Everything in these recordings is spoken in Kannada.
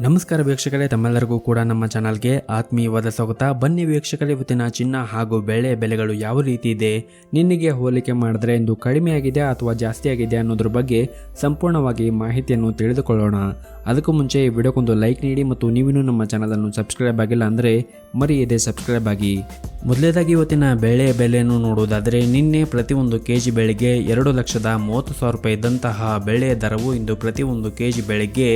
ನಮಸ್ಕಾರ ವೀಕ್ಷಕರೇ, ತಮ್ಮೆಲ್ಲರಿಗೂ ಕೂಡ ನಮ್ಮ ಚಾನಲ್ಗೆ ಆತ್ಮೀಯವಾದ ಸ್ವಾಗತ. ಬನ್ನಿ ವೀಕ್ಷಕರೇ, ಇವತ್ತಿನ ಚಿನ್ನ ಹಾಗೂ ಬೆಳೆ ಬೆಲೆಗಳು ಯಾವ ರೀತಿ ಇದೆ, ನಿನ್ನೆಗೆ ಹೋಲಿಕೆ ಮಾಡಿದ್ರೆ ಇಂದು ಕಡಿಮೆ ಆಗಿದೆ ಅಥವಾ ಜಾಸ್ತಿ ಆಗಿದೆ ಅನ್ನೋದ್ರ ಬಗ್ಗೆ ಸಂಪೂರ್ಣವಾಗಿ ಮಾಹಿತಿಯನ್ನು ತಿಳಿದುಕೊಳ್ಳೋಣ. ಅದಕ್ಕೂ ಮುಂಚೆ ಈ ವಿಡಿಯೋಕ್ಕೊಂದು ಲೈಕ್ ನೀಡಿ ಮತ್ತು ನೀವಿನ್ನೂ ನಮ್ಮ ಚಾನಲನ್ನು ಸಬ್ಸ್ಕ್ರೈಬ್ ಆಗಿಲ್ಲ ಅಂದರೆ ಮರೆಯದೆ ಸಬ್ಸ್ಕ್ರೈಬ್ ಆಗಿ. ಮೊದಲೇದಾಗಿ ಇವತ್ತಿನ ಬೆಳೆ ಬೆಲೆಯನ್ನು ನೋಡುವುದಾದರೆ, ನಿನ್ನೆ ಪ್ರತಿಯೊಂದು ಕೆಜಿ ಬೆಳೆಗೆ 2,30,30,000 ರೂಪಾಯಿ ಇದ್ದಂತಹ ಬೆಳೆಯ ದರವು ಇಂದು ಪ್ರತಿಯೊಂದು ಕೆಜಿ ಬೆಳೆಗೆ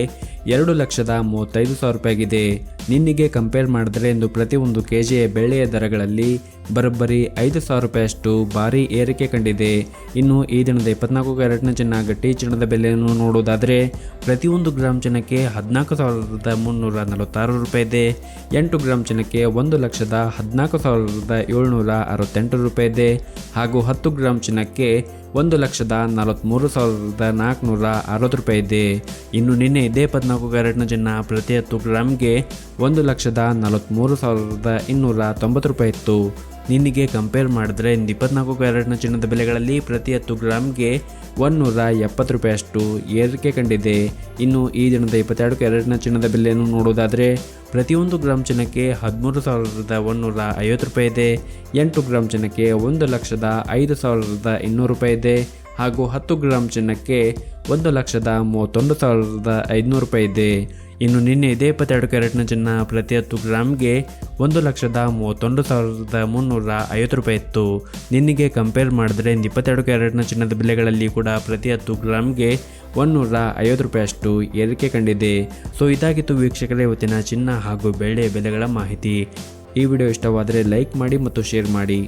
2,35,000 ರೂಪಾಯಿ ಆಗಿದೆ. ನಿನ್ನೆಗೆ ಕಂಪೇರ್ ಮಾಡಿದ್ರೆ ಇಂದು ಪ್ರತಿಯೊಂದು ಕೆಜಿಯ ಬೆಳೆಯ ದರಗಳಲ್ಲಿ ಬರೋಬ್ಬರಿ 5,000 ರೂಪಾಯಿಯಷ್ಟು ಭಾರಿ ಏರಿಕೆ ಕಂಡಿದೆ. ಇನ್ನು ಈ ದಿನದ 24 ಕ್ಯಾರೆಟ್ನ ಚಿನ್ನ ಗಟ್ಟಿ ಚಿನ್ನದ ಬೆಲೆಯನ್ನು ನೋಡುವುದಾದರೆ, ಪ್ರತಿಯೊಂದು ಗ್ರಾಮ್ ಚಿನ್ನಕ್ಕೆ 14,346 ರೂಪಾಯಿ ಇದೆ. 8 ಗ್ರಾಮ್ ಚಿನ್ನಕ್ಕೆ 1,14,768 ರೂಪಾಯಿ ಇದೆ. ಹಾಗೂ 10 ಗ್ರಾಮ್ ಚಿನ್ನಕ್ಕೆ 1,43,460 ರೂಪಾಯಿ ಇದೆ. ಇನ್ನು ನಿನ್ನೆ ಇದೇ 14 ಕ್ಯಾರೆಟ್ನ ಚಿನ್ನ ಪ್ರತಿ 10 ಗ್ರಾಮ್ಗೆ 1,43,290 ರೂಪಾಯಿ ಇತ್ತು. ನಿನ್ನೆಗೆ ಕಂಪೇರ್ ಮಾಡಿದ್ರೆ 24 ಕ್ಯಾರೆಟ್ನ ಚಿನ್ನದ ಬೆಲೆಗಳಲ್ಲಿ ಪ್ರತಿ 10 ಗ್ರಾಮ್ಗೆ 170 ರೂಪಾಯಿಯಷ್ಟು ಏರಿಕೆ ಕಂಡಿದೆ. ಇನ್ನು ಈ ದಿನದ 22 ಕ್ಯಾರೆಟ್ನ ಚಿನ್ನದ ಬೆಲೆಯನ್ನು ನೋಡುವುದಾದರೆ, ಪ್ರತಿಯೊಂದು ಗ್ರಾಮ್ ಚಿನ್ನಕ್ಕೆ 13,150 ರೂಪಾಯಿ ಇದೆ. 8 ಗ್ರಾಮ್ ಚಿನ್ನಕ್ಕೆ 1,05,200 ರೂಪಾಯಿ ಇದೆ. ಹಾಗೂ 10 ಗ್ರಾಮ್ ಚಿನ್ನಕ್ಕೆ 1,31,500 ರೂಪಾಯಿ ಇದೆ. ಇನ್ನು ನಿನ್ನೆ ಇದೇ 22 ಕ್ಯಾರೆಟ್ನ ಚಿನ್ನ ಪ್ರತಿ 10 ಗ್ರಾಮ್ಗೆ 1,31,350 ರೂಪಾಯಿ ಇತ್ತು. ನಿನ್ನೆಗೆ ಕಂಪೇರ್ ಮಾಡಿದ್ರೆ 22 ಕ್ಯಾರೆಟ್ನ ಚಿನ್ನದ ಬೆಲೆಗಳಲ್ಲಿ ಕೂಡ ಪ್ರತಿ 10 ಗ್ರಾಮ್ಗೆ 150 ರೂಪಾಯಿಯಷ್ಟು ಏರಿಕೆ ಕಂಡಿದೆ. ಸೊ ಇದಾಗಿತ್ತು ವೀಕ್ಷಕರೇ ಇವತ್ತಿನ ಚಿನ್ನ ಹಾಗೂ ಬೆಳೆ ಬೆಲೆಗಳ ಮಾಹಿತಿ. ಈ ವಿಡಿಯೋ ಇಷ್ಟವಾದರೆ ಲೈಕ್ ಮಾಡಿ ಮತ್ತು ಶೇರ್ ಮಾಡಿ.